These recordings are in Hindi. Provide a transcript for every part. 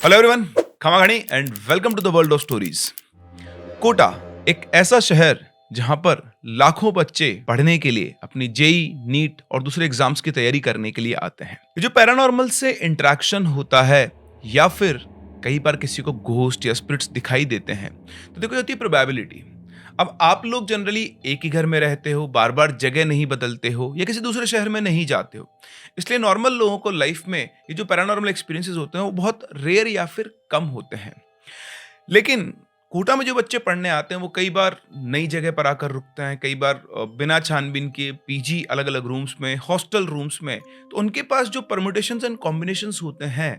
हेलो एवरीवन, खमागणी and welcome to the world of stories. Kota एक ऐसा शहर जहां पर लाखों बच्चे पढ़ने के लिए अपनी जेई, नीट और दूसरे एग्जाम्स की तैयारी करने के लिए आते हैं। ये जो पैरानॉर्मल से इंटरेक्शन होता है या फिर कई बार किसी को घोस्ट या स्पिरिट्स दिखाई देते हैं, तो देखो होती है प्रोबेबिलिटी। अब आप लोग जनरली एक ही घर में रहते हो, बार बार जगह नहीं बदलते हो या किसी दूसरे शहर में नहीं जाते हो, इसलिए नॉर्मल लोगों को लाइफ में ये जो पैरानॉर्मल एक्सपीरियंसेस होते हैं वो बहुत रेयर या फिर कम होते हैं। लेकिन कोटा में जो बच्चे पढ़ने आते हैं वो कई बार नई जगह पर आकर रुकते हैं, कई बार बिना छानबीन के पीजी अलग अलग रूम्स में, हॉस्टल रूम्स में, तो उनके पास जो परमुटेशंस एंड कॉम्बिनेशंस होते हैं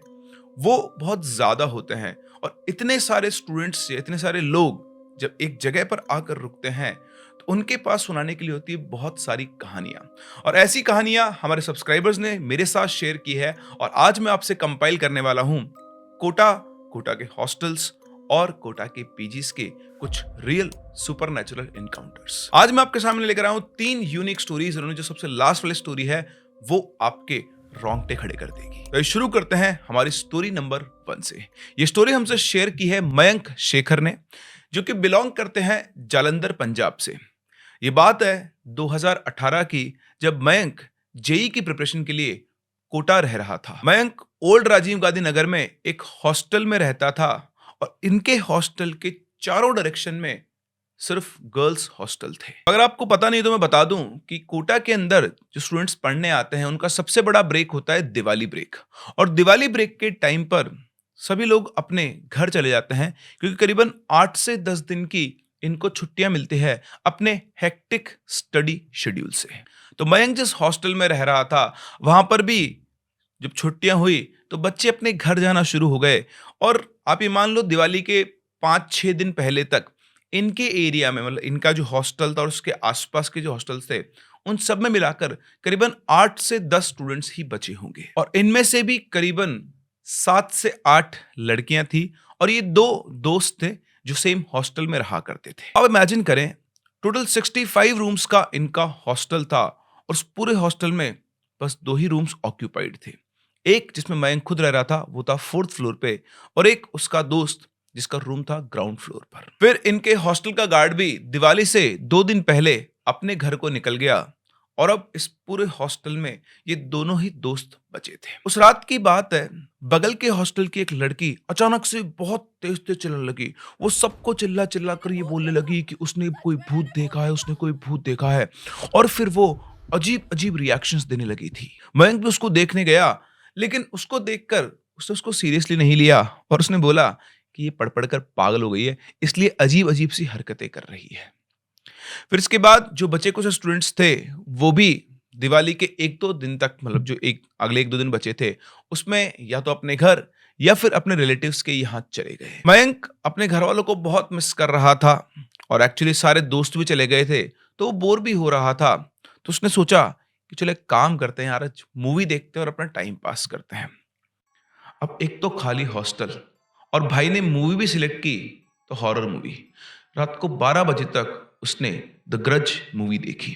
वो बहुत ज्यादा होते हैं। और इतने सारे स्टूडेंट्स से इतने सारे लोग जब एक जगह पर आकर रुकते हैं तो उनके पास सुनाने के लिए होती है बहुत सारी कहानियां। और ऐसी कहानियां हमारे सब्सक्राइबर्स ने मेरे साथ शेयर की है और आज मैं आपसे कंपाइल करने वाला हूं कोटा, कोटा के हॉस्टल्स और कोटा के पीजीज के कुछ रियल सुपरनैचुरल एनकाउंटर्स। आज मैं आपके सामने लेकर आया हूं 3 यूनिक स्टोरीज। उन्होंने जो सबसे लास्ट वाली स्टोरी है वो आपके रोंगटे खड़े कर देगी। तो शुरू करते हैं हमारी स्टोरी नंबर 1 से। ये स्टोरी हमसे शेयर की है मयंक शेखर ने, जो कि बिलोंग करते हैं जालंधर, पंजाब से। ये बात है 2018 की, जब मयंक जेई की प्रिपरेशन के लिए कोटा रह रहा था। मयंक ओल्ड राजीव गांधी नगर में एक हॉस्टल में रहता था और इनके हॉस्टल के चारों डायरेक्शन में सिर्फ गर्ल्स हॉस्टल थे। अगर आपको पता नहीं तो मैं बता दूं कि कोटा के अंदर जो स्टूडेंट्स पढ़ने आते हैं उनका सबसे बड़ा ब्रेक होता है दिवाली ब्रेक। और दिवाली ब्रेक के टाइम पर सभी लोग अपने घर चले जाते हैं, क्योंकि करीबन 8 से 10 दिन की इनको छुट्टियां मिलती है अपने हेक्टिक स्टडी शेड्यूल से। तो मयंक जिस हॉस्टल में रह रहा था वहां पर भी जब छुट्टियां हुई तो बच्चे अपने घर जाना शुरू हो गए। और आप ये मान लो दिवाली के 5-6 दिन पहले तक इनके एरिया में, मतलब इनका जो हॉस्टल था और उसके आसपास के जो हॉस्टल्स थे, उन सब में मिलाकर करीबन 8 से 10 स्टूडेंट्स ही बचे होंगे। और इनमें से भी करीबन 7 से 8 लड़कियां थी और ये 2 दोस्त थे जो सेम हॉस्टल में रहा करते थे। अब इमेजिन करें, टोटल 65 रूम्स का इनका हॉस्टल था और उस पूरे हॉस्टल में बस 2 ही रूम्स ऑक्यूपाइड थे। एक जिसमें मयंक खुद रह रहा था वो था 4th फ्लोर पे, और एक उसका दोस्त जिसका रूम था ग्राउंड फ्लोर पर। फिर इनके हॉस्टल का गार्ड भी दिवाली से 2 दिन पहले अपने घर को निकल गया और अब इस पूरे हॉस्टल में ये दोनों ही दोस्त बचे थे। उस रात की बात है, बगल के हॉस्टल की एक लड़की अचानक से बहुत तेज तेज चिल्लाने लगी। वो सबको चिल्ला चिल्ला कर ये बोलने लगी कि उसने कोई भूत देखा है, उसने कोई भूत देखा है। और फिर वो अजीब अजीब रिएक्शंस देने लगी थी। मयंक भी उसको देखने गया, लेकिन उसको देखकर उसने उसको सीरियसली नहीं लिया और उसने बोला कि ये पढ़ पढ़ कर पागल हो गई है, इसलिए अजीब अजीब सी हरकतें कर रही है। फिर इसके बाद जो बचे कुछ स्टूडेंट्स थे वो भी दिवाली के 1-2 दिन तक, मतलब जो एक अगले 1-2 दिन बचे थे, उसमें या तो अपने घर या फिर अपने रिलेटिव्स के यहाँ चले गए। मयंक अपने घर वालों को बहुत मिस कर रहा था और एक्चुअली सारे दोस्त भी चले गए थे, तो वो बोर भी हो रहा था। तो उसने सोचा कि चलो एक काम करते हैं यार, आज मूवी देखते हैं और अपना टाइम पास करते हैं। अब एक तो खाली हॉस्टल और भाई ने मूवी भी सिलेक्ट की तो हॉरर मूवी। रात को 12 बजे तक उसने द ग्रज मूवी देखी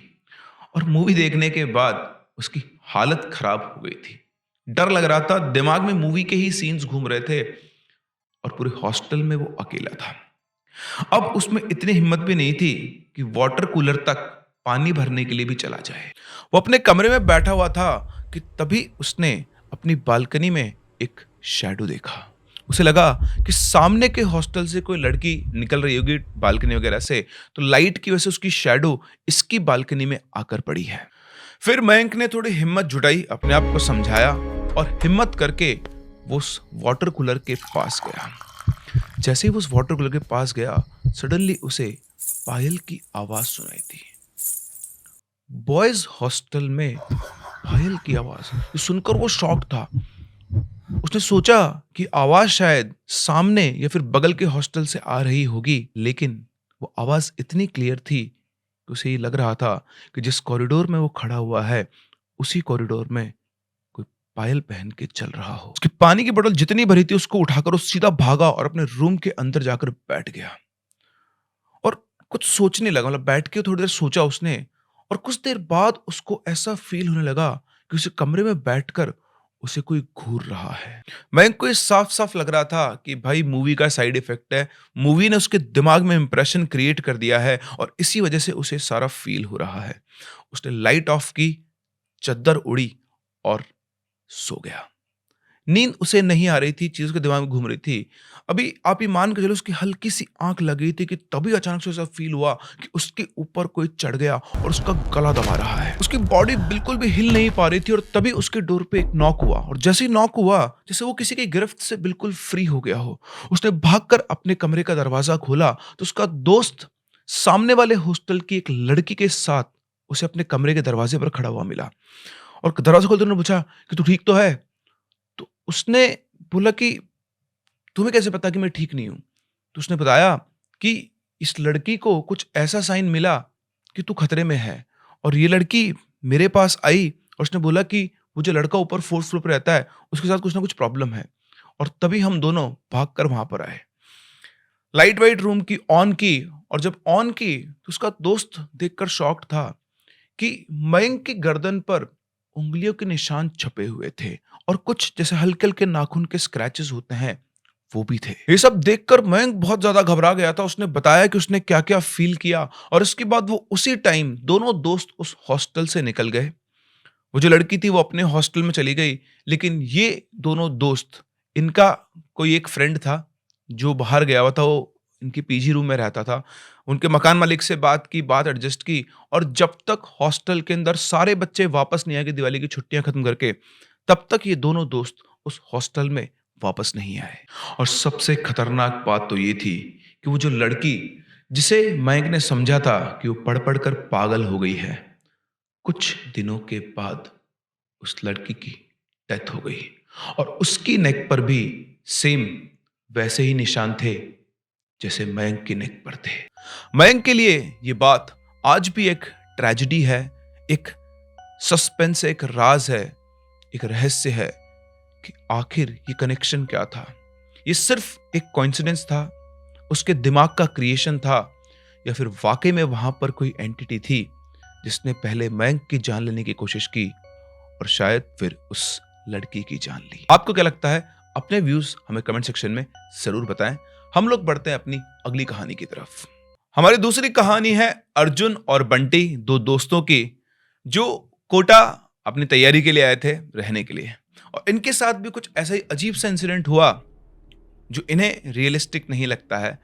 और मूवी देखने के बाद उसकी हालत खराब हो गई थी। डर लग रहा था, दिमाग में मूवी के ही सीन्स घूम रहे थे और पूरे हॉस्टल में वो अकेला था। अब उसमें इतनी हिम्मत भी नहीं थी कि वाटर कूलर तक पानी भरने के लिए भी चला जाए। वो अपने कमरे में बैठा हुआ था कि तभी उसने अपनी बालकनी में एक शैडो देखा। उसे लगा कि सामने के हॉस्टल से कोई लड़की निकल रही होगी बालकनी वगैरह से, तो लाइट की वजह से उसकी शैडो इसकी बालकनी में आकर पड़ी है। फिर मयंक ने थोड़ी हिम्मत जुटाई, अपने आप को समझाया और हिम्मत करके वो उस वाटर कूलर के पास गया। जैसे ही वो उस वाटर कूलर के पास गया, सडनली उसे पायल की आवाज सुनाई दी। बॉयज हॉस्टल में पायल की आवाज, ये सुनकर वो शॉक था। उसने सोचा कि आवाज शायद सामने या फिर बगल के हॉस्टल से आ रही होगी, लेकिन वो आवाज इतनी क्लियर थी कि उसे ये लग रहा था कि जिस कॉरिडोर में वो खड़ा हुआ है उसी कॉरिडोर में कोई पायल पहन के चल रहा हो। उसकी पानी की बोतल जितनी भरी थी उसको उठाकर वो सीधा भागा और अपने रूम के अंदर जाकर बैठ गया और कुछ सोचने लगा। मतलब बैठ के थोड़ी देर सोचा उसने और कुछ देर बाद उसको ऐसा फील होने लगा कि उसे कमरे में बैठकर उसे कोई घूर रहा है। मयंक को ये साफ-साफ लग रहा था कि भाई मूवी का साइड इफ़ेक्ट है। मूवी ने उसके दिमाग में इंप्रेशन क्रिएट कर दिया है और इसी वजह से उसे सारा फ़ील हो रहा है। उसने लाइट ऑफ की, चद्दर उड़ी और सो गया। नींद उसे नहीं आ रही थी, चीज़ उसके दिमाग में घूम रही थी। अभी आप ये मान के चलो उसकी हल्की-सी आँख लग गई थी कि तभी अचानक से उसे फ़ील हुआ कि उसके ऊपर कोई चढ़ गया और उसका गला दबा रहा है। उसकी बॉडी बिल्कुल भी हिल नहीं पा रही थी और तभी उसके डोर पे एक नॉक हुआ और जैसे ही नॉक हुआ, जैसे वो किसी की गिरफ्त से बिल्कुल फ्री हो गया हो। उसने भागकर अपने कमरे का दरवाज़ा खोला तो उसका दोस्त सामने वाले हॉस्टल की एक लड़की के साथ उसे अपने कमरे के दरवाज़े पर खड़ा हुआ मिला और दरवाज़ा खोलते उन्होंने पूछा कि, "तू ठीक तो है?" तो उसने बोला कि तुम्हें कैसे पता कि मैं ठीक नहीं हूँ? तो उसने बताया कि इस लड़की को कुछ ऐसा साइन मिला कि तू खतरे में है और ये लड़की मेरे पास आई और उसने बोला कि वो जो लड़का ऊपर 4th फ्लोर पे रहता है, उसके साथ कुछ ना कुछ प्रॉब्लम है और तभी हम दोनों भागकर वहाँ पर आए। लाइट वाइट रूम की ऑन की और जब ऑन की तो उसका दोस्त देखकर शॉक्ड था कि मयंक की गर्दन पर उंगलियों के निशान छपे हुए थे और कुछ जैसे हल्के-हल्के नाखून के स्क्रैचेस होते हैं, वो भी थे। ये सब देखकर मयंक बहुत ज़्यादा घबरा गया था। उसने बताया कि उसने क्या-क्या फ़ील किया और इसके बाद वो उसी टाइम दोनों दोस्त उस हॉस्टल से निकल गए। वो जो लड़की थी वो अपने हॉस्टल में चली गई, लेकिन ये दोनों दोस्त इनका कोई एक फ्रेंड था जो बाहर गया हुआ था, वो इनके पीजी रूम में रहता था। उनके मकान मालिक से बात की, बात एडजस्ट की और जब तक हॉस्टल के अंदर सारे बच्चे वापस नहीं आए कि दिवाली की छुट्टियाँ खत्म करके, तब तक ये दोनों दोस्त उस हॉस्टल में वापस नहीं आए। और सबसे खतरनाक बात तो ये थी कि वो जो लड़की जिसे मयंक ने समझा था कि वो पढ़-पढ़ कर पागल हो गई है, कुछ दिनों के बाद उस लड़की की डेथ हो गई और उसकी नेक पर भी सेम वैसे ही निशान थे जैसे मयंक की नेक पर थे। मयंक के लिए ये बात आज भी एक ट्रेजेडी है, एक सस्पेंस है, एक राज है, एक रहस्य है कि आखिर ये कनेक्शन क्या था? ये सिर्फ एक कोइंसिडेंस था, उसके दिमाग का क्रिएशन था या फिर वाकई में वहां पर कोई एंटिटी थी जिसने पहले मयंक की जान लेने की कोशिश की और शायद फिर उस लड़की की जान ली। आपको क्या लगता है? अपने व्यूज हमें कमेंट सेक्शन में जरूर बताएं। हम लोग बढ़ते हैं अपनी अगली कहानी की तरफ। हमारी दूसरी कहानी है अर्जुन और बंटी, दो दोस्तों की जो कोटा अपनी तैयारी के लिए आए थे रहने के लिए और इनके साथ भी कुछ ऐसा ही अजीब सा इंसिडेंट हुआ जो इन्हें रियलिस्टिक नहीं लगता है।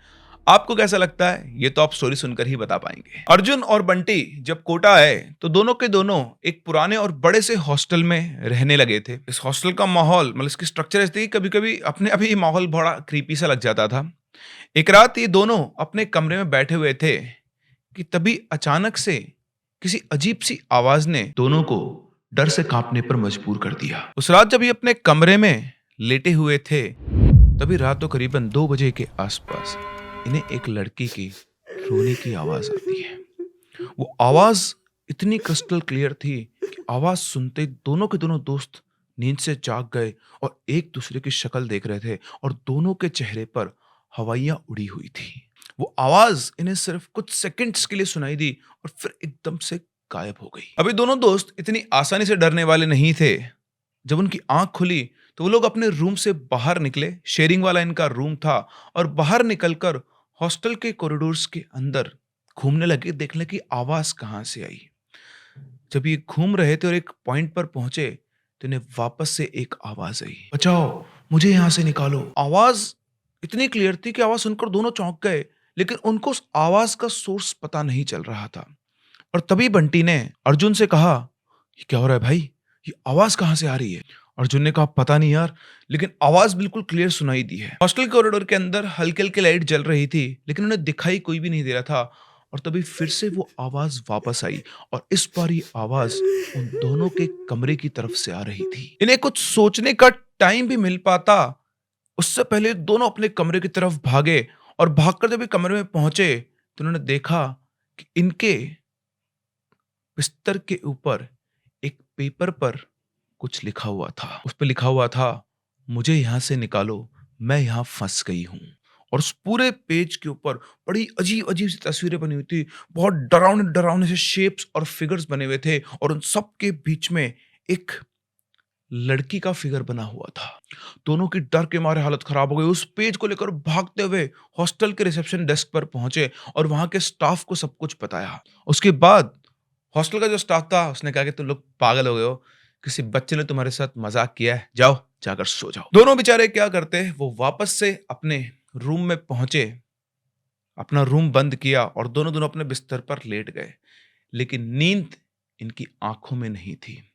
आपको कैसा लगता है ये तो आप स्टोरी सुनकर ही बता पाएंगे। अर्जुन और बंटी जब कोटा आए तो दोनों के दोनों एक पुराने और बड़े से हॉस्टल में रहने लगे थे। इस हॉस्टल का माहौल मतलब इसकी स्ट्रक्चर ऐसी थी, कभी कभी अपने अभी ये माहौल बड़ा क्रीपी सा लग जाता था। एक रात ये दोनों अपने कमरे में बैठे हुए थे कि तभी अचानक से किसी अजीब सी आवाज ने दोनों को डर से कांपने पर मजबूर कर दिया। उस रात जब ये अपने कमरे में लेटे हुए थे तभी रात तो करीबन 2 बजे के आसपास इन्हें एक लड़की की रोने की आवाज आती है। वो आवाज इतनी क्रिस्टल क्लियर थी कि आवाज सुनते ही दोनों के दोनों दोस्त नींद से जाग गए और एक दूसरे की शक्ल देख रहे थे और दोनों के चेहरे पर हवाइयां उड़ी हुई थी। वो आवाज इन्हें सिर्फ कुछ सेकंड्स के लिए सुनाई दी और फिर एकदम से गायब हो गई। अभी दोनों दोस्त इतनी आसानी से डरने वाले नहीं थे। जब उनकी आंख खुली तो वो लोग अपने रूम से बाहर निकले। शेयरिंग वाला इनका रूम था और बाहर निकलकर हॉस्टल के कॉरिडोर्स के अंदर घूमने लगे, देखने की आवाज कहां से आई। जब ये घूम रहे थे और एक पॉइंट पर पहुंचे तो इन्हें वापस से एक आवाज आई, बचाओ, मुझे यहां से निकालो। आवाज इतनी क्लियर थी कि आवाज सुनकर दोनों चौंक गए, लेकिन उनको उस आवाज का सोर्स पता नहीं चल रहा था। और तभी बंटी ने अर्जुन से कहा, ये क्या हो रहा है भाई, ये आवाज कहां से आ रही है? अर्जुन ने कहा, पता नहीं यार, लेकिन आवाज बिल्कुल क्लियर सुनाई दी है। हॉस्टल कॉरिडोर के अंदर हल्की हल्की लाइट जल रही थी, लेकिन उन्हें दिखाई कोई भी नहीं दे रहा था। और तभी फिर से वो आवाज वापस आई और इस बार ये आवाज उन दोनों के कमरे की तरफ से आ रही थी। इन्हें कुछ सोचने का टाइम भी मिल पाता उससे पहले दोनों अपने कमरे की तरफ भागे और भागकर जब ये कमरे में पहुंचे तो उन्होंने देखा कि इनके बिस्तर के ऊपर एक पेपर पर कुछ लिखा हुआ था। उस पे लिखा हुआ था, मुझे यहां से निकालो, मैं यहां फंस गई हूं। और उस पूरे पेज के ऊपर बड़ी अजीब अजीब सी तस्वीरें बनी हुई थी। बहुत डरावने डरावने से शेप्स और फिगर्स बने हुए थे और उन सब के बीच में एक लड़की का फिगर बना हुआ था। दोनों की डर के मारे हालत खराब हो गई। उस पेज को लेकर भागते हुए हॉस्टल के रिसेप्शन डेस्क पर पहुंचे और वहां के स्टाफ को सब कुछ बताया। उसके बाद हॉस्टल का जो स्टाफ था उसने कहा कि तुम लोग पागल हो गए हो, किसी बच्चे ने तुम्हारे साथ मजाक किया है, जाओ जाकर सो जाओ। दोनों बेचारे क्या करते, वो वापस से अपने रूम में पहुंचे, अपना रूम बंद किया और दोनों दोनों अपने बिस्तर पर लेट गए। लेकिन नींद इनकी आंखों में नहीं थी।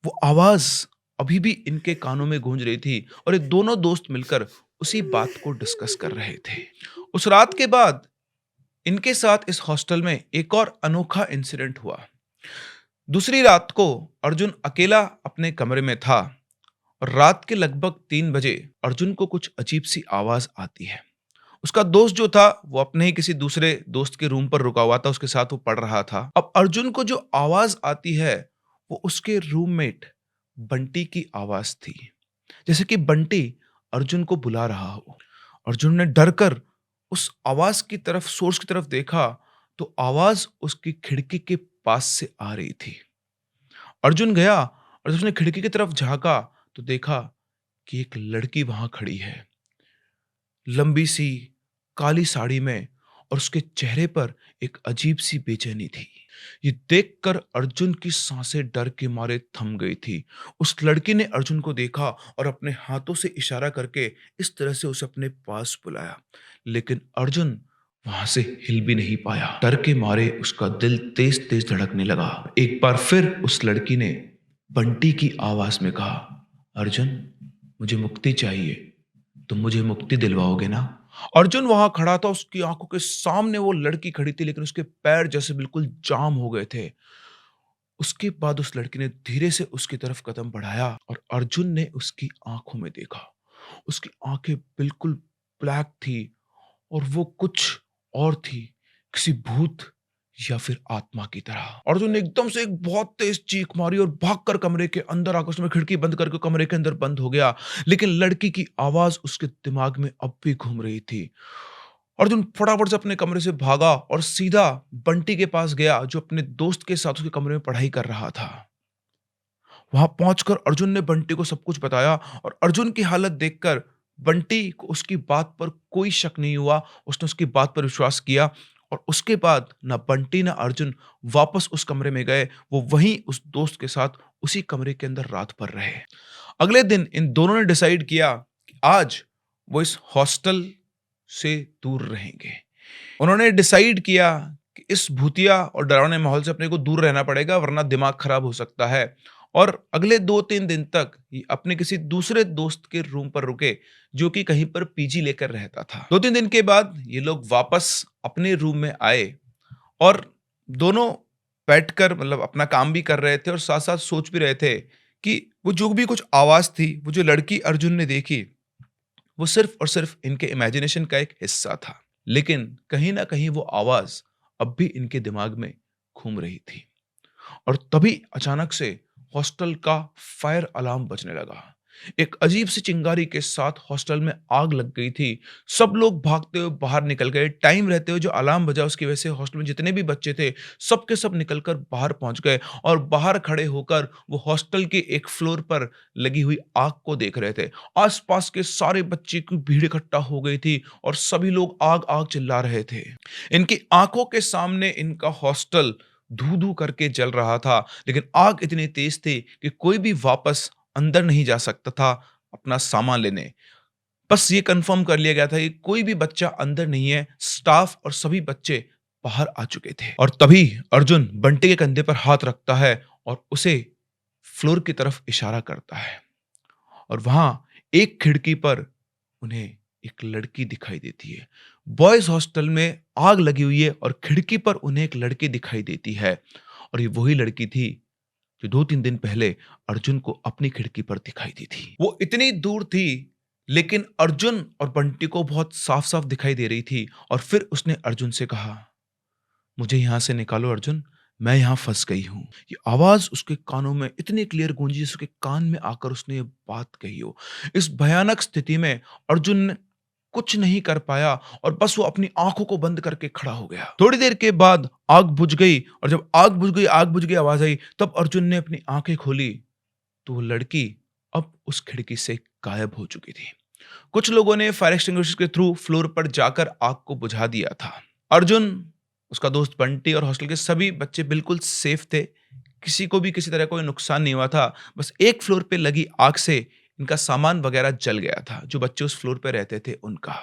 वो आवाज अभी भी इनके कानों में गूंज रही थी और ये दोनों दोस्त मिलकर उसी बात को डिस्कस कर रहे थे। उस रात के बाद इनके साथ इस हॉस्टल में एक और अनोखा इंसिडेंट हुआ। दूसरी रात को अर्जुन अकेला अपने कमरे में था और रात के लगभग 3 बजे अर्जुन को कुछ अजीब सी आवाज आती है। उसका दोस्त जो था वो अपने ही किसी दूसरे दोस्त के रूम पर रुका हुआ था, उसके साथ वो पढ़ रहा था। अब अर्जुन को जो आवाज आती है वो उसके रूममेट बंटी की आवाज थी, जैसे कि बंटी अर्जुन को बुला रहा हो। अर्जुन ने डरकर उस आवाज की तरफ, सोर्स की तरफ देखा तो आवाज उसकी खिड़की के पास से आ रही थी। अर्जुन गया और जब उसने खिड़की की तरफ झांका तो देखा कि एक लड़की वहां खड़ी है, लंबी सी काली साड़ी में, और उसके चेहरे पर एक अजीब सी बेचैनी थी। ये देखकर अर्जुन की सांसें डर के मारे थम गई थी। उस लड़की ने अर्जुन को देखा और अपने हाथों से इशारा करके इस तरह से उसे अपने पास बुलाया, लेकिन अर्जुन वहां से हिल भी नहीं पाया। डर के मारे उसका दिल तेज तेज धड़कने लगा। एक बार फिर उस लड़की ने बंटी की आवाज में कहा, अर्जुन मुझे मुक्ति चाहिए, तुम मुझे मुक्ति दिलवाओगे ना? अर्जुन वहां खड़ा था, उसकी आंखों के सामने वो लड़की खड़ी थी, लेकिन उसके पैर जैसे बिल्कुल जाम हो गए थे। उसके बाद उस लड़की ने धीरे से उसकी तरफ कदम बढ़ाया और अर्जुन ने उसकी आंखों में देखा। उसकी आंखें बिल्कुल ब्लैक थी और वो कुछ और थी, किसी भूत या फिर आत्मा की तरह। अर्जुन ने एकदम से एक बहुत तेज चीख मारी और भागकर कमरे के अंदर आकर उसने खिड़की बंद करके कमरे के अंदर बंद हो गया। लेकिन लड़की की आवाज उसके दिमाग में अब भी घूम रही थी। अर्जुन फटाफट से अपने कमरे से भागा और सीधा बंटी के पास गया, जो अपने दोस्त के साथ उसके कमरे में पढ़ाई कर रहा था। वहां पहुंचकर अर्जुन ने बंटी को सब कुछ बताया और अर्जुन की हालत देखकर बंटी को उसकी बात पर कोई शक नहीं हुआ। उसने उसकी बात पर विश्वास किया और उसके बाद ना बंटी ना अर्जुन वापस उस कमरे में गए। वो वहीं उस दोस्त के साथ उसी कमरे के अंदर रात भर रहे। अगले दिन इन दोनों ने डिसाइड किया कि आज वो इस हॉस्टल से दूर रहेंगे। उन्होंने डिसाइड किया कि इस भूतिया और डरावने माहौल से अपने को दूर रहना पड़ेगा, वरना दिमाग खराब हो सकता है। और अगले 2-3 दिन तक ये अपने किसी दूसरे दोस्त के रूम पर रुके, जो कि कहीं पर पीजी लेकर रहता था। 2-3 दिन के बाद ये लोग वापस अपने रूम में आए और दोनों बैठकर मतलब अपना काम भी कर रहे थे और साथ-साथ सोच भी रहे थे कि वो जो भी कुछ आवाज़ थी, वो जो लड़की अर्जुन ने देखी, वो सिर्फ़ और सिर्फ़ इनके इमेजिनेशन का एक हिस्सा था। लेकिन कहीं न कहीं वो आवाज़ अब भी इनके दिमाग में घूम रही थी। और तभी अचानक से हॉस्टल का फायर अलार्म बजने लगा। एक अजीब सी चिंगारी के साथ हॉस्टल में आग लग गई थी। सब लोग भागते हुए बाहर निकल गए। टाइम रहते हुए जो अलार्म बजा उसकी वजह से हॉस्टल में जितने भी बच्चे थे, सब के सब निकलकर बाहर पहुंच गए और बाहर खड़े होकर वो हॉस्टल के एक फ्लोर पर लगी हुई आग को देख रहे थे। आसपास के सारे बच्चे की भीड़ इकट्ठा हो गई थी और सभी लोग आग आग चिल्ला रहे थे। इनकी आंखों के सामने इनका हॉस्टल धू-धू करके जल रहा था, लेकिन आग इतनी तेज थी कि कोई भी वापस अंदर नहीं जा सकता था अपना सामान लेने। बस ये कंफर्म कर लिया गया था कि कोई भी बच्चा अंदर नहीं है, स्टाफ और सभी बच्चे बाहर आ चुके थे। और तभी अर्जुन बंटी के कंधे पर हाथ रखता है और उसे फ्लोर की तरफ इशारा करता है और वहां एक खिड़की पर उन्हें एक लड़की दिखाई देती है। बॉयज हॉस्टल में आग लगी हुई है और खिड़की पर उन्हें एक लड़की दिखाई देती है और ये वही लड़की थी जो 2-3 दिन पहले अर्जुन को अपनी खिड़की पर दिखाई दी थी। वो इतनी दूर थी लेकिन अर्जुन और बंटी को बहुत साफ-साफ दिखाई दे रही थी और फिर उसने अर्जुन से कहा, मुझे यहां से निकालो अर्जुन, मैं यहां फंस गई हूं। ये आवाज उसके कानों में इतनी क्लियर गूंजी जैसे उसके कान में आकर उसने ये बात कही हो। इस भयानक स्थिति में अर्जुन ने कुछ नहीं कर पाया और बस वो अपनी आंखों को बंद करके खड़ा हो गया। थोड़ी देर के बाद आग बुझ गई और जब आग बुझ गई आवाज आई, तब अर्जुन ने अपनी आंखें खोली तो वो लड़की अब उस खिड़की से गायब हो चुकी थी। कुछ लोगों ने फायर एक्सटिंग्विशर के थ्रू फ्लोर पर जाकर आग को बुझा दिया था। अर्जुन, उसका दोस्त बंटी और हॉस्टल के सभी बच्चे बिल्कुल सेफ थे। किसी को भी किसी तरह कोई नुकसान नहीं हुआ था। बस एक फ्लोर पे लगी आग से इनका सामान वगैरह जल गया था, जो बच्चे उस फ्लोर पे रहते थे उनका।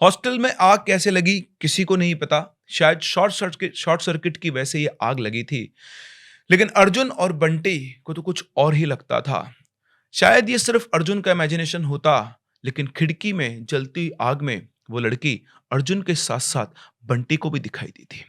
हॉस्टल में आग कैसे लगी किसी को नहीं पता। शायद शॉर्ट सर्किट की वजह से ये आग लगी थी। लेकिन अर्जुन और बंटी को तो कुछ और ही लगता था। शायद ये सिर्फ अर्जुन का इमेजिनेशन होता, लेकिन खिड़की में जलती आग में वो लड़की अर्जुन के साथ साथ बंटी को भी दिखाई दी थी।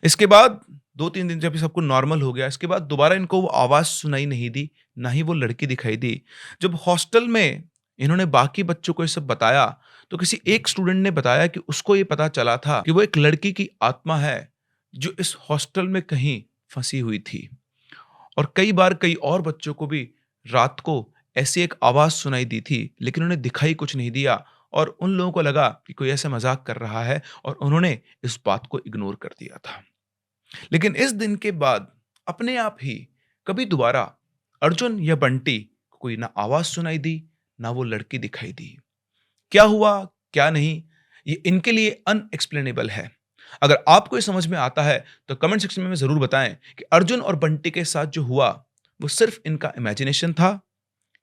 इसके बाद 2-3 दिन जब ये सब कुछ नॉर्मल हो गया, इसके बाद दोबारा इनको वो आवाज़ सुनाई नहीं दी, ना ही वो लड़की दिखाई दी। जब हॉस्टल में इन्होंने बाकी बच्चों को ये सब बताया, तो किसी एक स्टूडेंट ने बताया कि उसको ये पता चला था कि वो एक लड़की की आत्मा है, जो इस हॉस्टल में कहीं फँसी हुई थी। और कई बार कई और बच्चों को भी रात को ऐसी एक आवाज़ सुनाई दी थी, लेकिन उन्हें दिखाई कुछ नहीं दिया और उन लोगों को लगा कि कोई ऐसा मज़ाक कर रहा है और उन्होंने इस बात को इग्नोर कर दिया था। लेकिन इस दिन के बाद अपने आप ही कभी दोबारा अर्जुन या बंटी को कोई ना आवाज सुनाई दी, ना वो लड़की दिखाई दी। क्या हुआ, क्या नहीं, ये इनके लिए अनएक्सप्लेनेबल है। अगर आपको ये समझ में आता है तो कमेंट सेक्शन में जरूर बताएं कि अर्जुन और बंटी के साथ जो हुआ वो सिर्फ इनका इमेजिनेशन था,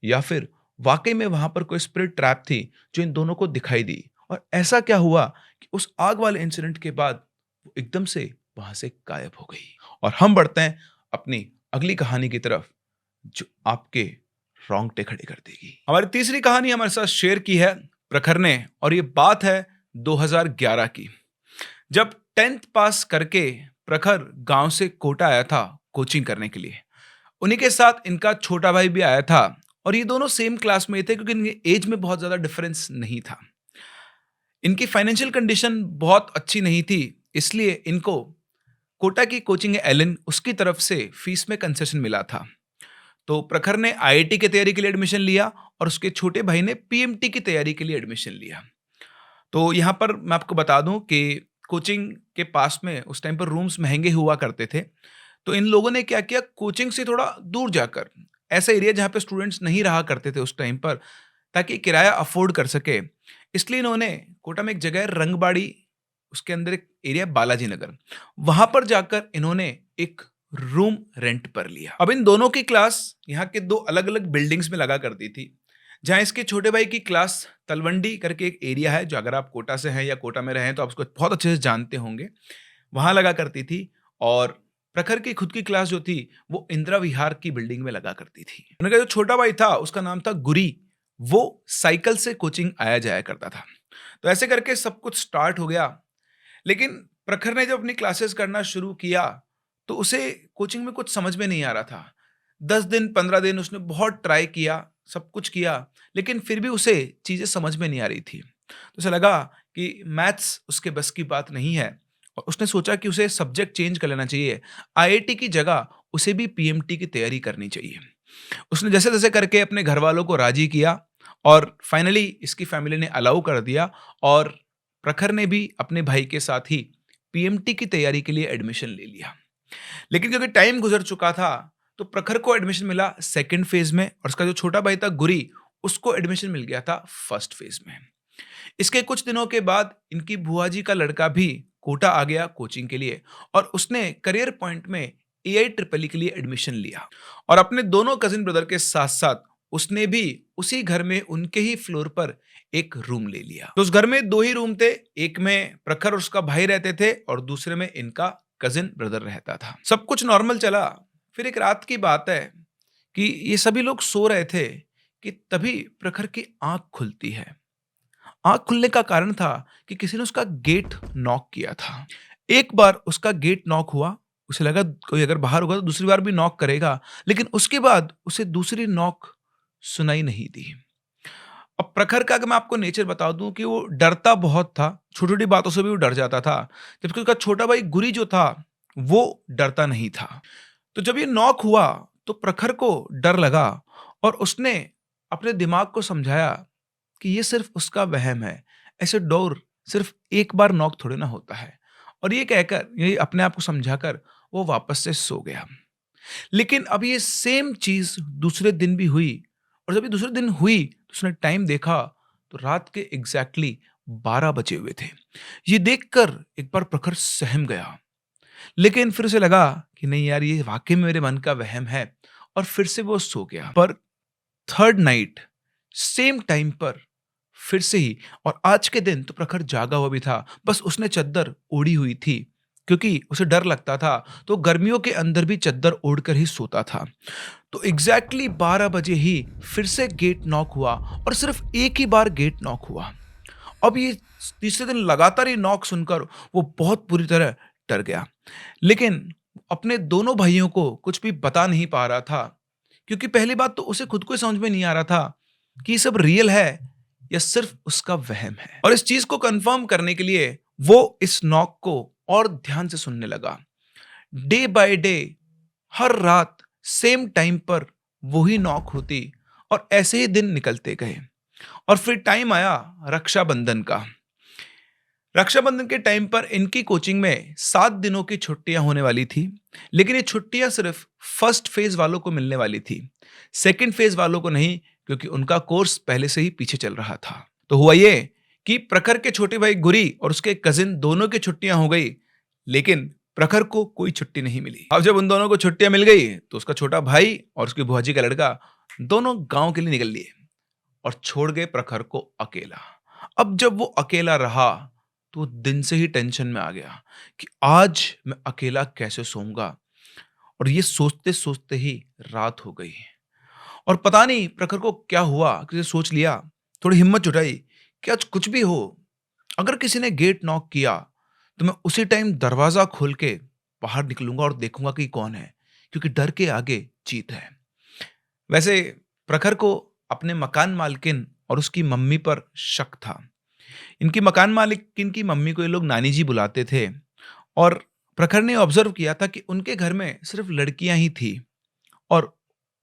या फिर वाकई में वहां पर कोई स्पिरिट ट्रैप थी जो इन दोनों को दिखाई दी। और ऐसा क्या हुआ कि उस आग वाले इंसिडेंट के बाद वो एकदम से वहां से गायब हो गई। और हम बढ़ते हैं अपनी अगली कहानी की तरफ, जो आपके रोंगटे खड़े कर देगी। हमारी तीसरी कहानी हमारे साथ शेयर की है प्रखर ने, और ये बात है 2011 की, जब 10th पास करके प्रखर गांव से कोटा आया था कोचिंग करने के लिए। उन्हीं के साथ इनका छोटा भाई भी आया था, और ये दोनों सेम क्लास में थे क्योंकि इनके एज में बहुत ज्यादा डिफरेंस नहीं था। इनकी फाइनेंशियल कंडीशन बहुत अच्छी नहीं थी, इसलिए इनको कोटा की कोचिंग एलन उसकी तरफ से फीस में कंसेशन मिला था। तो प्रखर ने आईआईटी की तैयारी के लिए एडमिशन लिया और उसके छोटे भाई ने पीएमटी की तैयारी के लिए एडमिशन लिया। तो यहाँ पर मैं आपको बता दूं कि कोचिंग के पास में उस टाइम पर रूम्स महंगे हुआ करते थे। तो इन लोगों ने क्या किया, कोचिंग से थोड़ा दूर जाकर, ऐसा एरिया जहाँ पे स्टूडेंट्स नहीं रहा करते थे उस टाइम पर, ताकि किराया अफोर्ड कर सके, इसलिए इन्होंने कोटा में एक जगह है रंगबाड़ी, उसके अंदर एक एरिया बालाजी नगर, वहां पर जाकर इन्होंने एक रूम रेंट पर लिया। अब इन दोनों की क्लास यहाँ के दो अलग अलग बिल्डिंग्स में लगा करती थी। जहाँ इसके छोटे भाई की क्लास तलवंडी करके एक एरिया है, जो अगर आप कोटा से हैं या कोटा में रहे हैं तो आप उसको बहुत अच्छे से जानते होंगे, वहां लगा करती थी। और प्रखर की खुद की क्लास जो थी वो इंदिरा विहार की बिल्डिंग में लगा करती थी। उनका जो छोटा भाई था उसका नाम था गुरी, वो साइकिल से कोचिंग आया जाया करता था। तो ऐसे करके सब कुछ स्टार्ट हो गया। लेकिन प्रखर ने जब अपनी क्लासेस करना शुरू किया तो उसे कोचिंग में कुछ समझ में नहीं आ रहा था। 10 दिन 15 दिन उसने बहुत ट्राई किया, सब कुछ किया, लेकिन फिर भी उसे चीज़ें समझ में नहीं आ रही थी। तो उसे लगा कि मैथ्स उसके बस की बात नहीं है, और उसने सोचा कि उसे सब्जेक्ट चेंज कर लेना चाहिए। आईआईटी की जगह उसे भी पीएमटी की तैयारी करनी चाहिए। उसने जैसे तैसे करके अपने घर वालों को राजी किया और फाइनली इसकी फैमिली ने अलाउ कर दिया, और प्रखर ने भी अपने भाई के साथ ही पीएमटी की तैयारी के लिए एडमिशन ले लिया। लेकिन क्योंकि टाइम गुजर चुका था, तो प्रखर को एडमिशन मिला सेकंड फेज में, और उसका जो छोटा भाई था गुरी, उसको एडमिशन मिल गया था फर्स्ट फेज में। इसके कुछ दिनों के बाद इनकी बुआ जी का लड़का भी कोटा आ गया कोचिंग के लिए, और उसने करियर पॉइंट में AIEEE के लिए एडमिशन लिया। और अपने दोनों कजिन ब्रदर के साथ साथ उसने भी उसी घर में उनके ही फ्लोर पर एक रूम ले लिया। तो उस घर में 2 ही रूम थे, एक में प्रखर और उसका भाई रहते थे और दूसरे में इनका कजिन ब्रदर रहता था। सब कुछ नॉर्मल चला। फिर एक रात की बात है कि ये सभी लोग सो रहे थे कि तभी प्रखर की आंख खुलती है। आंख खुलने का कारण था कि किसी ने उसका गेट नॉक किया था। एक बार उसका गेट नॉक हुआ, उसे लगा कोई अगर बाहर होगा तो दूसरी बार भी नॉक करेगा, लेकिन उसके बाद उसे दूसरी नॉक सुनाई नहीं दी। अब प्रखर का अगर मैं आपको नेचर बता दूं कि वो डरता बहुत था, छोटी छोटी बातों से भी वो डर जाता था, जबकि उसका छोटा भाई गुरी जो था वो डरता नहीं था। तो जब ये नॉक हुआ तो प्रखर को डर लगा, और उसने अपने दिमाग को समझाया कि ये सिर्फ उसका वहम है, ऐसे डोर सिर्फ एक बार नॉक थोड़े ना होता है। और ये कहकर, ये अपने आप को समझाकर वो वापस से सो गया। लेकिन अब ये सेम चीज़ दूसरे दिन भी हुई और जब ये दूसरे दिन हुई तो उसने टाइम देखा तो रात के एग्ज़ैक्टली 12 बजे हुए थे। ये देखकर एक बार प्रखर सहम गया, लेकिन फिर उसे लगा कि नहीं यार ये वाक़ई में मेरे मन का वहम है और फिर से वो सो गया। पर थर्ड नाइट सेम टाइम पर फिर से ही और आज के दिन तो प्रखर जागा हुआ भी था, बस उसने चद्दर ओढ़ी हुई थी क्योंकि उसे डर लगता था, तो गर्मियों के अंदर भी चद्दर ओढ़कर ही सोता था। तो एग्जैक्टली 12 बजे ही फिर से गेट नॉक हुआ और सिर्फ एक ही बार गेट नॉक हुआ। अब ये तीसरे दिन लगातार ये नॉक सुनकर वो बहुत बुरी तरह डर गया, लेकिन अपने दोनों भाइयों को कुछ भी बता नहीं पा रहा था क्योंकि पहली बात तो उसे खुद को ही समझ में नहीं आ रहा था कि ये सब रियल है या सिर्फ उसका वहम है। और इस चीज को कंफर्म करने के लिए वो इस नॉक को और ध्यान से सुनने लगा। डे बाय डे हर रात सेम टाइम पर वही नॉक होती और ऐसे ही दिन निकलते गए और फिर टाइम आया रक्षाबंधन का। रक्षाबंधन के टाइम पर इनकी कोचिंग में 7 दिनों की छुट्टियां होने वाली थी, लेकिन ये छुट्टियां सिर्फ फर्स्ट फेज वालों को मिलने वाली थी, सेकंड फेज वालों को नहीं, क्योंकि उनका कोर्स पहले से ही पीछे चल रहा था। तो हुआ ये कि प्रखर के छोटे भाई गुरी और उसके कजिन दोनों की छुट्टियां हो गई, लेकिन प्रखर को कोई छुट्टी नहीं मिली। अब जब उन दोनों को छुट्टियां मिल गई तो उसका छोटा भाई और उसकी बुआजी का लड़का दोनों गांव के लिए निकल लिए और छोड़ गए प्रखर को अकेला। अब जब वो अकेला रहा तो वो दिन से ही टेंशन में आ गया कि आज मैं अकेला कैसे सोऊंगा, और ये सोचते सोचते ही रात हो गई और पता नहीं प्रखर को क्या हुआ कि उसे सोच लिया, थोड़ी हिम्मत जुटाई कि आज कुछ भी हो, अगर किसी ने गेट नॉक किया तो मैं उसी टाइम दरवाजा खोल के बाहर निकलूंगा और देखूंगा कि कौन है, क्योंकि डर के आगे जीत है। वैसे प्रखर को अपने मकान मालकिन और उसकी मम्मी पर शक था। इनकी मकान मालिकिन की मम्मी को ये लोग नानी जी बुलाते थे और प्रखर ने ऑब्जर्व किया था कि उनके घर में सिर्फ लड़कियां ही थी और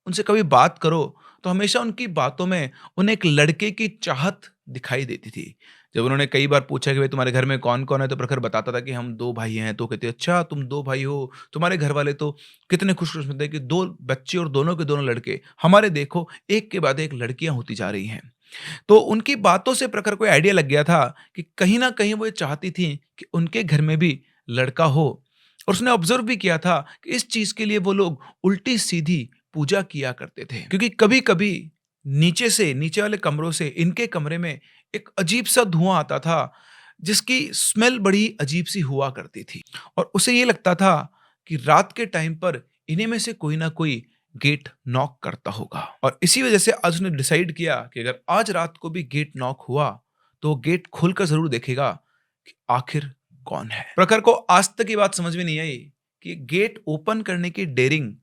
उनसे कभी बात करो तो हमेशा उनकी बातों में उन्हें एक लड़के की चाहत दिखाई देती थी। जब उन्होंने कई बार पूछा कि भाई तुम्हारे घर में कौन कौन है, तो प्रखर बताता था कि हम 2 भाई हैं। तो कहते अच्छा तुम 2 भाई हो, तुम्हारे घर वाले तो कितने खुशकिस्मत है कि 2 बच्चे और दोनों के दोनों लड़के, हमारे देखो एक के बाद एक लड़कियां होती जा रही हैं। तो उनकी बातों से प्रखर को आइडिया लग गया था कि कहीं ना कहीं वो ये चाहती थी कि उनके घर में भी लड़का हो, और उसने ऑब्जर्व भी किया था कि इस चीज के लिए वो लोग उल्टी सीधी पूजा किया करते थे, क्योंकि कभी कभी नीचे से, नीचे वाले कमरों से इनके कमरे में एक अजीब सा धुआं आता था जिसकी स्मेल बड़ी अजीब सी हुआ करती थी, और उसे ये लगता था कि रात के टाइम पर इन्हीं में से कोई ना कोई गेट नॉक करता होगा। और इसी वजह से आज उसने डिसाइड किया कि अगर आज रात को भी गेट नॉक हुआ तो वो गेट खोलकर जरूर देखेगा कि आखिर कौन है। प्रखर को आज तक ये बात समझ में नहीं आई कि गेट ओपन करने की डेयरिंग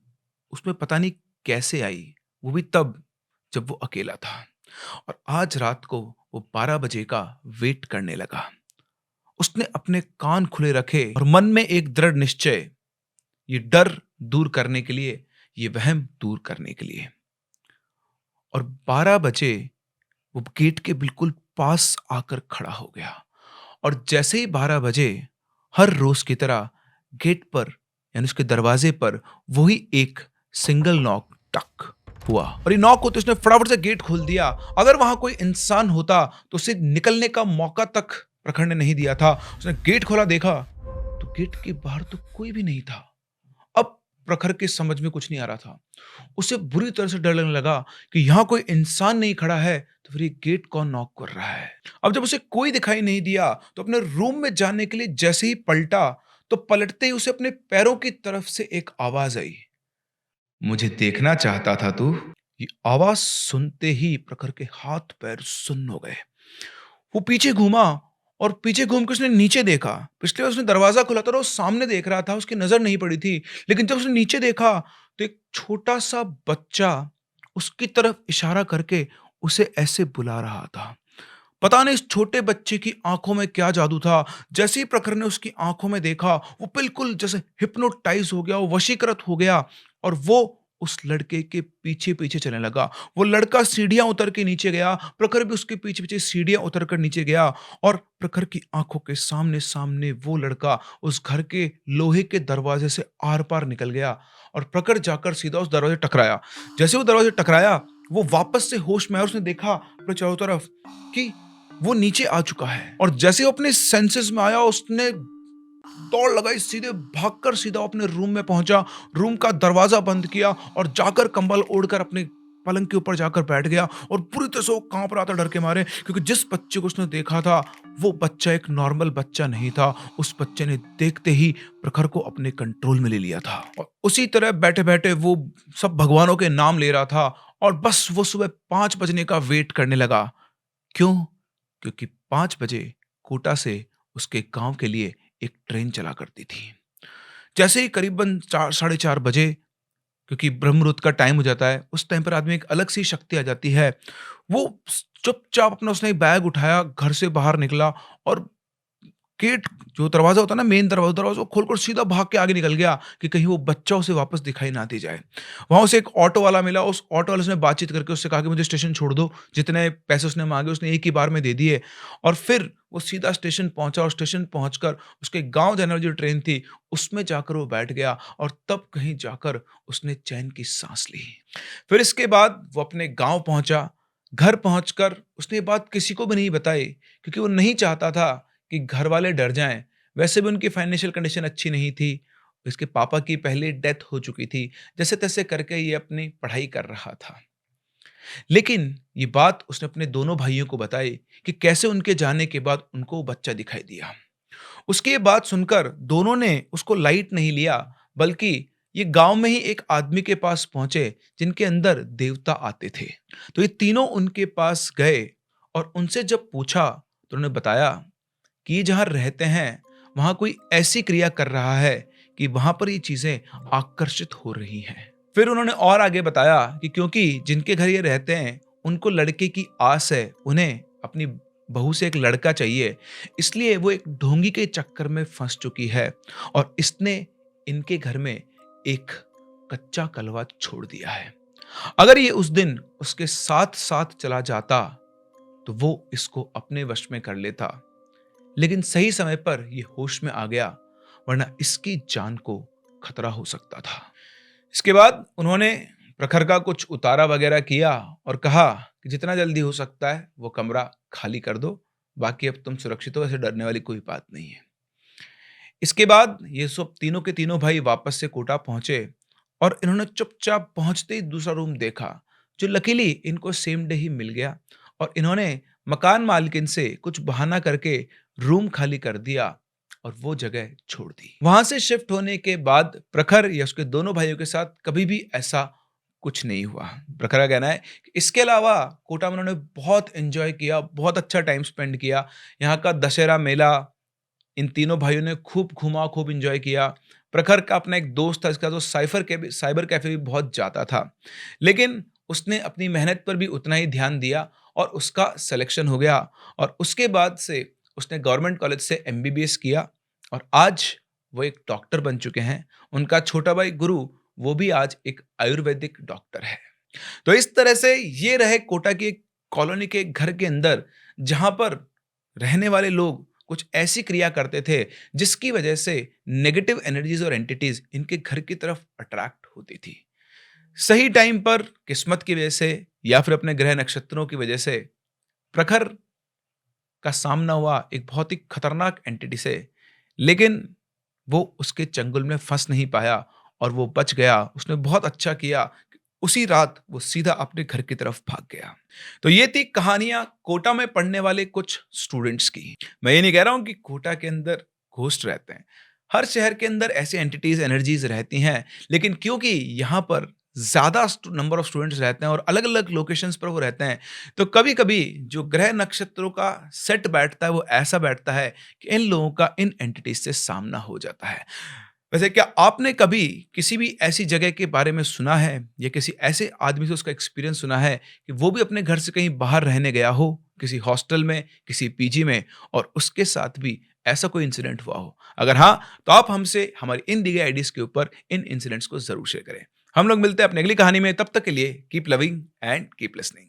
उसमें पता नहीं कैसे आई, वो भी तब जब वो अकेला था। और आज रात को वो 12 बजे का वेट करने लगा। उसने अपने कान खुले रखे और मन में एक दृढ़ निश्चय, ये डर दूर करने के लिए, ये वहम दूर करने के लिए। और 12 बजे वो गेट के बिल्कुल पास आकर खड़ा हो गया और जैसे ही 12 बजे हर रोज की तरह गेट पर यानी उसके दरवाजे पर वही एक सिंगल नॉक टक हुआ, और ये नॉक होते उसने फटाफट से गेट खोल दिया। अगर वहां कोई इंसान होता तो उसे निकलने का मौका तक प्रखर ने नहीं दिया था। उसने गेट खोला, देखा तो गेट के बाहर तो कोई भी नहीं था। अब प्रखर के समझ में कुछ नहीं आ रहा था। उसे बुरी तरह से डर लगने लगा कि यहाँ कोई इंसान नहीं खड़ा है तो फिर ये गेट कौन नॉक कर रहा है। अब जब उसे कोई दिखाई नहीं दिया तो अपने रूम में जाने के लिए जैसे ही पलटा तो पलटते ही उसे अपने पैरों की तरफ से एक आवाज आई, मुझे देखना चाहता था तू। ये आवाज सुनते ही प्रखर के हाथ पैर सुन्न हो गए। वो पीछे घूमा और पीछे घूम के उसने नीचे देखा। पिछले बार उसने दरवाजा खुला था और वो सामने देख रहा था, उसकी नजर नहीं पड़ी थी, लेकिन जब उसने नीचे देखा तो एक छोटा सा बच्चा उसकी तरफ इशारा करके उसे ऐसे बुला रहा था। पता नहीं इस छोटे बच्चे की आंखों में क्या जादू था। जैसे ही प्रखर ने उसकी आंखों में देखा वो बिल्कुल जैसे हिप्नोटाइज हो गया, वो वशीकृत हो गया और वो उस लड़के के पीछे पीछे चलने लगा। वो लड़का सीढ़ियां उतर के नीचे गया, प्रखर भी उसके पीछे पीछे सीढ़ियां उतर कर नीचे गया, और प्रखर की आंखों के सामने सामने वो लड़का उस घर के लोहे के दरवाजे से आर पार निकल गया और प्रखर जाकर सीधा उस दरवाजे टकराया। जैसे वो दरवाजे टकराया, वो वापस से होश में आया और उसने देखा अपने चारों तरफ कि वो नीचे आ चुका है। और जैसे वो अपने सेंसेस में आया, उसने दौड़ लगाई, सीधे भागकर सीधा अपने रूम में पहुंचा, रूम का दरवाजा बंद किया और जाकर कंबल ओढ़कर अपने पलंग के ऊपर जाकर बैठ गया। और पूरी तरह से वो कांप रहा था डर के मारे, क्योंकि जिस बच्चे को उसने देखा था वो बच्चा एक नॉर्मल बच्चा नहीं था। उस बच्चे ने देखते ही प्रखर को अपने कंट्रोल में ले लिया था और उसी तरह बैठे बैठे वो सब भगवानों के नाम ले रहा था और बस वो सुबह 5 बजने का वेट करने लगा। क्यों? क्योंकि 5 बजे कोटा से उसके गांव के लिए एक ट्रेन चला करती थी। जैसे ही करीबन 4 साढ़े 4 बजे, क्योंकि ब्रह्म मुहूर्त का टाइम हो जाता है, उस टाइम पर आदमी एक अलग सी शक्ति आ जाती है। वो चुपचाप अपना उसने बैग उठाया, घर से बाहर निकला और गेट जो दरवाजा होता है ना, मेन दरवाजा, दरवाजा खोलकर सीधा भाग के आगे निकल गया कि कहीं वो बच्चा उसे वापस दिखाई ना दे जाए। वहां उसे एक ऑटो वाला मिला। उस ऑटो वाले से बातचीत करके उससे कहा कि मुझे स्टेशन छोड़ दो। जितने पैसे उसने मांगे उसने एक ही बार में दे दिए और फिर वो सीधा स्टेशन पहुंचा और स्टेशन पहुंचकर उसके गांव जाने वाली जो ट्रेन थी उसमें जाकर वो बैठ गया और तब कहीं जाकर उसने चैन की सांस ली। फिर इसके बाद वो अपने गांव पहुंचा। घर पहुंचकर उसने ये बात किसी को भी नहीं बताई, क्योंकि वो नहीं चाहता था कि घर वाले डर जाएं। वैसे भी उनकी फाइनेंशियल कंडीशन अच्छी नहीं थी। इसके पापा की पहले डेथ हो चुकी थी। जैसे तैसे करके ये अपनी पढ़ाई कर रहा था। लेकिन ये बात उसने अपने दोनों भाइयों को बताई कि कैसे उनके जाने के बाद उनको वो बच्चा दिखाई दिया। उसकी ये बात सुनकर दोनों ने उसको लाइट नहीं लिया, बल्कि ये गांव में ही एक आदमी के पास पहुंचे जिनके अंदर देवता आते थे। तो ये तीनों उनके पास गए और उनसे जब पूछा तो उन्होंने बताया कि ये जहाँ रहते हैं, वहाँ कोई ऐसी क्रिया कर रहा है कि वहाँ पर ये चीज़ें आकर्षित हो रही हैं। फिर उन्होंने और आगे बताया कि क्योंकि जिनके घर ये रहते हैं, उनको लड़के की आस है, उन्हें अपनी बहू से एक लड़का चाहिए, इसलिए वो एक ढोंगी के चक्कर में फंस चुकी है और इसने इनके घर में एक कच्चा कलवा छोड़ दिया है। अगर ये उस दिन उसके साथ साथ चला जाता तो वो इसको अपने वश में कर लेता, लेकिन सही समय पर यह होश में आ गया, वरना इसकी जान को खतरा हो सकता था। इसके बाद उन्होंने प्रखर का कुछ उतारा वगैरह किया और कहा कि जितना जल्दी हो सकता है वो कमरा खाली कर दो, बाकी अब तुम सुरक्षित हो, ऐसे डरने वाली कोई बात नहीं है। इसके बाद ये सब तीनों के तीनों भाई वापस से कोटा पहुंचे और इन्होंने चुपचाप पहुंचते ही दूसरा रूम देखा, जो लकीली इनको सेम डे ही मिल गया और इन्होंने मकान मालकिन से कुछ बहाना करके रूम खाली कर दिया और वो जगह छोड़ दी। वहां से शिफ्ट होने के बाद प्रखर या उसके दोनों भाइयों के साथ कभी भी ऐसा कुछ नहीं हुआ। प्रखर का कहना है कि इसके अलावा कोटा में उन्होंने बहुत एंजॉय किया, बहुत अच्छा टाइम स्पेंड किया। यहाँ का दशहरा मेला इन तीनों भाइयों ने खूब घूमा, खूब एंजॉय किया। प्रखर का अपना एक दोस्त था, इसका जो साइबर कैफे भी बहुत जाता था, लेकिन उसने अपनी मेहनत पर भी उतना ही ध्यान दिया और उसका सिलेक्शन हो गया और उसके बाद से उसने गवर्नमेंट कॉलेज से एमबीबीएस किया और आज वो एक डॉक्टर बन चुके हैं। उनका छोटा भाई गुरु, वो भी आज एक आयुर्वेदिक डॉक्टर है। तो इस तरह से ये रहे कोटा की एक कॉलोनी के एक घर के अंदर, जहां पर रहने वाले लोग कुछ ऐसी क्रिया करते थे जिसकी वजह से नेगेटिव एनर्जीज और एंटिटीज इनके घर की तरफ अट्रैक्ट होती थी। सही टाइम पर किस्मत की वजह से या फिर अपने ग्रह नक्षत्रों की वजह से प्रखर का सामना हुआ एक बहुत ही खतरनाक एंटिटी से, लेकिन वो उसके चंगुल में फंस नहीं पाया और वो बच गया। उसने बहुत अच्छा किया कि उसी रात वो सीधा अपने घर की तरफ भाग गया। तो ये थी कहानियां कोटा में पढ़ने वाले कुछ स्टूडेंट्स की। मैं ये नहीं कह रहा हूं कि कोटा के अंदर घोस्ट रहते हैं। हर शहर के अंदर ऐसे एंटिटीज एनर्जीज रहती हैं, लेकिन क्योंकि यहाँ पर ज्यादा नंबर ऑफ स्टूडेंट्स रहते हैं और अलग अलग लोकेशंस पर वो रहते हैं, तो कभी कभी जो ग्रह नक्षत्रों का सेट बैठता है वो ऐसा बैठता है कि इन लोगों का इन एंटिटीज से सामना हो जाता है। वैसे क्या आपने कभी किसी भी ऐसी जगह के बारे में सुना है या किसी ऐसे आदमी से उसका एक्सपीरियंस सुना है कि वो भी अपने घर से कहीं बाहर रहने गया हो, किसी हॉस्टल में, किसी पीजी में, और उसके साथ भी ऐसा कोई इंसिडेंट हुआ हो? अगर हाँ, तो आप हमसे हमारी इन दी गई आईडीज के ऊपर इन इंसिडेंट्स को जरूर शेयर करें। हम लोग मिलते हैं अपनी अगली कहानी में। तब तक के लिए keep loving and keep listening.